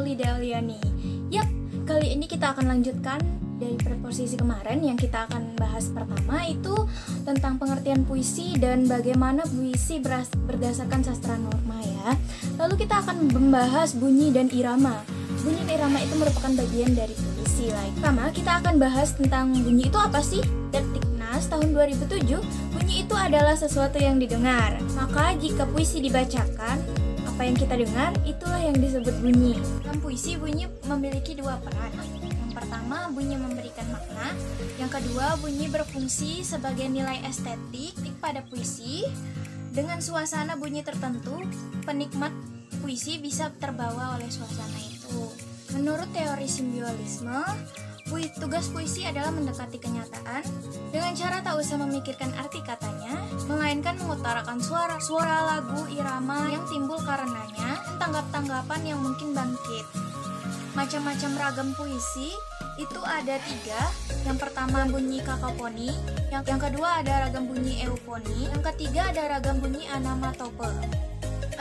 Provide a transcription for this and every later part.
Lida Aliani. Yap, kali ini kita akan lanjutkan dari preposisi kemarin yang kita akan bahas pertama itu tentang pengertian puisi dan bagaimana puisi berdasarkan sastra norma ya. Lalu kita akan membahas bunyi dan irama. Bunyi dan irama itu merupakan bagian dari puisi lah. Pertama, kita akan bahas tentang bunyi itu apa sih? Detiknas tahun 2007, bunyi itu adalah sesuatu yang didengar. Maka jika puisi dibacakan, apa yang kita dengar itulah yang disebut bunyi. Dalam puisi, bunyi memiliki dua peran. Yang pertama, bunyi memberikan makna. Yang kedua, bunyi berfungsi sebagai nilai estetik pada puisi. Dengan suasana bunyi tertentu, penikmat puisi bisa terbawa oleh suasana itu. Menurut teori simbiolisme, tugas puisi adalah mendekati kenyataan dengan cara tak usah memikirkan arti katanya, melainkan mengutarakan suara lagu, irama yang timbul karenanya, tanggap-tanggapan yang mungkin bangkit. Macam-macam ragam puisi itu ada 3. Yang pertama bunyi kakofoni, yang kedua ada ragam bunyi eufoni, yang ketiga ada ragam bunyi onomatope.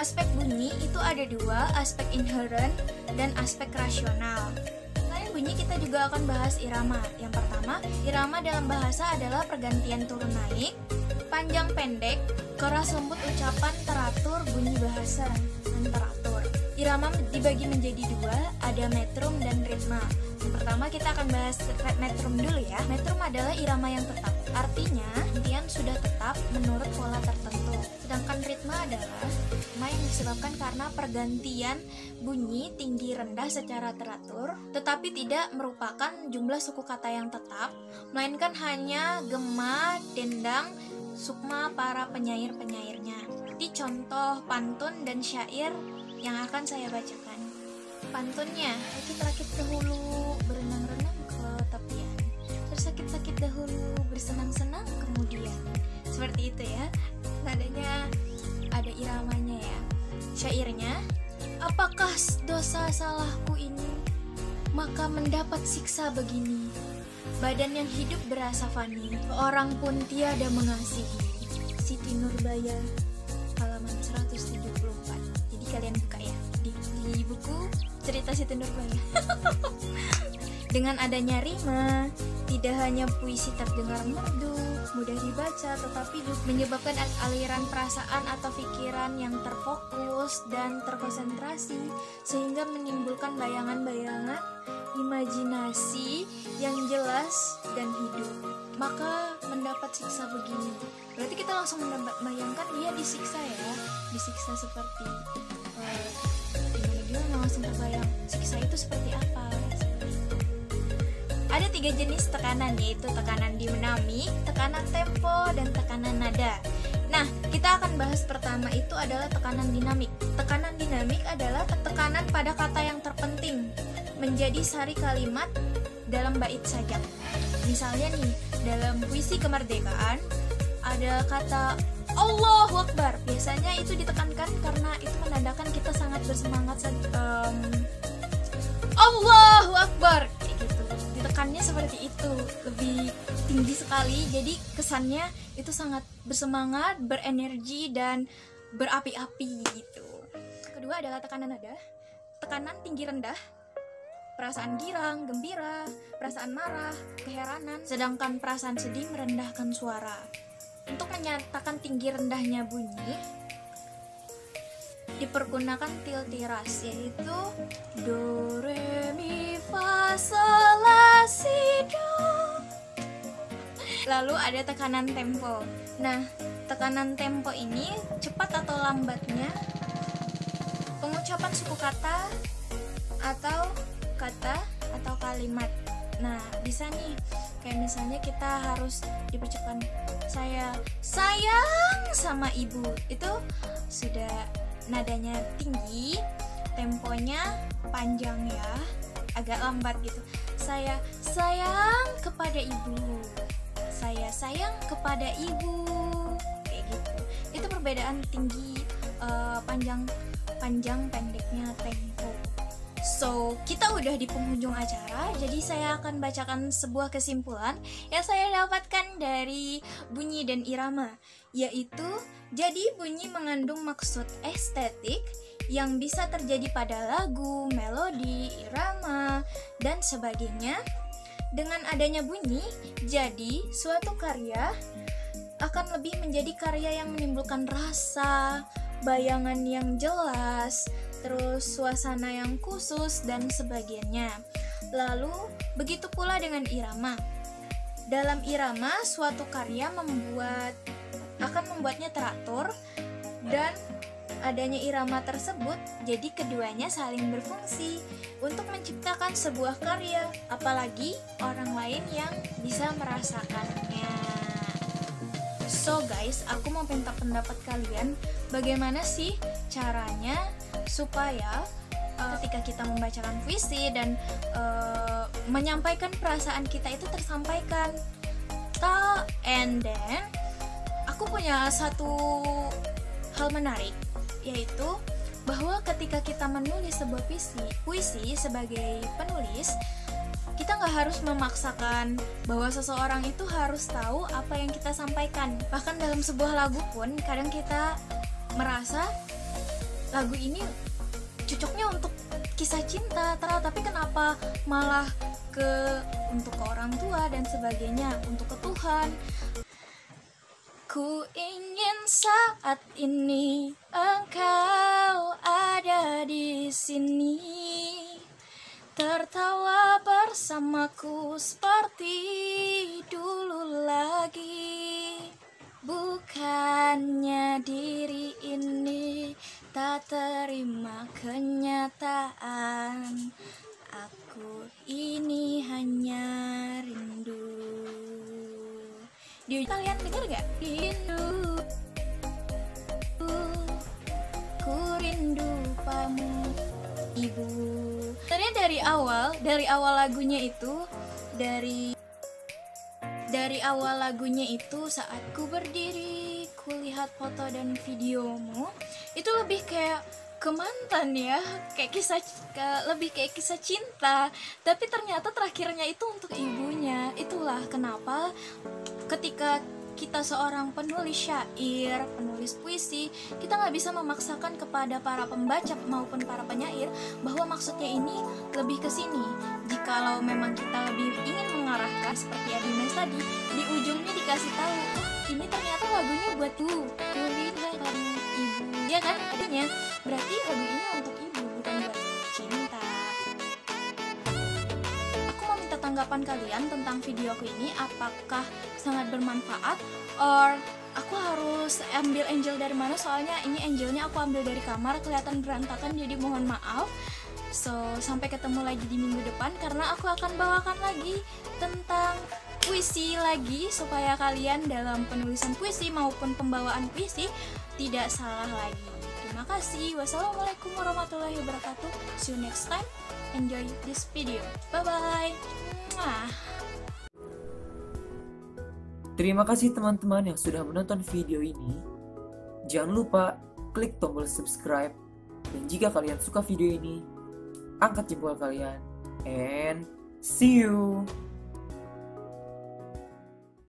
Aspek bunyi itu ada 2, aspek inherent dan aspek rasional. Selain bunyi, kita juga akan bahas irama. Yang pertama, irama dalam bahasa adalah pergantian turun naik, panjang pendek, keras lembut ucapan, teratur, bunyi bahasa dan teratur. Irama dibagi menjadi 2, ada metrum dan ritma. Yang pertama kita akan bahas metrum dulu ya. Metrum adalah irama yang tetap, artinya gantian sudah tetap menurut pola tertentu. Sedangkan ritma adalah irama yang disebabkan karena pergantian bunyi tinggi rendah secara teratur, tetapi tidak merupakan jumlah suku kata yang tetap, melainkan hanya gema, dendang, sukma para penyair-penyairnya. Di contoh pantun dan syair yang akan saya bacakan. Pantunnya, rakit-rakit dahulu, berenang-renang ke tepian, bersakit-sakit dahulu, bersenang-senang kemudian. Seperti itu ya. Nadanya ada iramanya ya. Syairnya, apakah dosa salahku ini, maka mendapat siksa begini. Badan yang hidup berasa fani, orang pun tiada mengasihi. Siti Nurbaya, halaman 174. Jadi kalian buka ya di buku cerita Siti Nurbaya. Dengan adanya rima, tidak hanya puisi terdengar merdu, mudah dibaca, tetapi juga menyebabkan aliran perasaan atau pikiran yang terfokus dan terkonsentrasi, sehingga menimbulkan bayangan-bayangan, imajinasi yang jelas dan hidup. Maka mendapat siksa begini. Berarti kita langsung membayangkan dia disiksa ya, disiksa seperti dia langsung terbayang siksa itu seperti apa. Ada 3 jenis tekanan, yaitu tekanan dinamik, tekanan tempo, dan tekanan nada. Nah, kita akan bahas pertama itu adalah tekanan dinamik. Tekanan dinamik adalah tekanan pada kata yang terpenting menjadi sari kalimat dalam bait sajak. Misalnya nih, dalam puisi kemerdekaan ada kata Allahu Akbar. Biasanya itu ditekankan karena itu menandakan kita sangat bersemangat. Allahu Akbar kayak gitu. Ditekannya seperti itu, lebih tinggi sekali. Jadi kesannya itu sangat bersemangat, berenergi dan berapi-api gitu. Kedua adalah tekanan nada. Tekanan tinggi rendah, perasaan girang, gembira, perasaan marah, keheranan. Sedangkan perasaan sedih merendahkan suara. Untuk menyatakan tinggi rendahnya bunyi, dipergunakan tiltiras, yaitu do, re, mi, fa, sol, la, si, do. Lalu ada tekanan tempo. Nah, tekanan tempo ini cepat atau lambatnya pengucapan suku kata atau kalimat. Nah, bisa nih, kayak misalnya kita harus dipercepat. Saya sayang sama ibu, itu sudah nadanya tinggi, temponya panjang ya, agak lambat gitu. Saya sayang kepada ibu, saya sayang kepada ibu, kayak gitu. Itu perbedaan tinggi, panjang pendeknya tempo. So, kita udah di penghujung acara, jadi saya akan bacakan sebuah kesimpulan yang saya dapatkan dari bunyi dan irama, yaitu jadi bunyi mengandung maksud estetik yang bisa terjadi pada lagu, melodi, irama, dan sebagainya. Dengan adanya bunyi, jadi suatu karya akan lebih menjadi karya yang menimbulkan rasa, bayangan yang jelas, terus suasana yang khusus, dan sebagainya. Lalu, begitu pula dengan irama. Dalam irama, suatu karya akan membuatnya teratur, dan adanya irama tersebut, jadi keduanya saling berfungsi untuk menciptakan sebuah karya, apalagi orang lain yang bisa merasakannya. So guys, aku mau minta pendapat kalian, bagaimana sih caranya supaya ketika kita membacakan puisi dan menyampaikan perasaan kita itu tersampaikan. And then aku punya satu hal menarik, yaitu bahwa ketika kita menulis sebuah puisi sebagai penulis, kita nggak harus memaksakan bahwa seseorang itu harus tahu apa yang kita sampaikan. Bahkan dalam sebuah lagu pun kadang kita merasa lagu ini cocoknya untuk kisah cinta, tapi kenapa malah untuk ke orang tua dan sebagainya, untuk ke Tuhan. Ku ingin saat ini engkau ada di sini, tertawa bersamaku seperti dulu lagi. Bukannya diri ini tak terima kenyataan, aku ini hanya rindu. Kalian dengar gak? Rindu, ku rindu padamu ibu. Sebenarnya dari awal lagunya itu, dari awal lagunya itu, saat ku berdiri, ku lihat foto dan videomu, itu lebih kayak ke mantan ya, lebih kayak kisah cinta, tapi ternyata terakhirnya itu untuk ibunya. Itulah kenapa ketika kita seorang penulis syair, penulis puisi, kita nggak bisa memaksakan kepada para pembaca maupun para penyair bahwa maksudnya ini lebih ke sini. Jikalau memang kita lebih ingin mengarahkan seperti Adimas tadi, di ujungnya dikasih tahu, ini ternyata lagunya buat ku lihat kamu ibu, ya kan? Artinya berarti lagu ini untuk ibu, bukan buat cinta. Aku mau minta tanggapan kalian tentang video aku ini, apakah sangat bermanfaat, or aku harus ambil angel dari mana? Soalnya ini angelnya aku ambil dari kamar, kelihatan berantakan, jadi mohon maaf. So, sampai ketemu lagi di minggu depan, karena aku akan bawakan lagi tentang puisi lagi, supaya kalian dalam penulisan puisi maupun pembawaan puisi tidak salah lagi. Terima kasih. Wassalamualaikum warahmatullahi wabarakatuh. See you next time. Enjoy this video. Bye bye. Terima kasih teman-teman yang sudah menonton video ini. Jangan lupa klik tombol subscribe. Dan jika kalian suka video ini, angkat jempol kalian. And see you.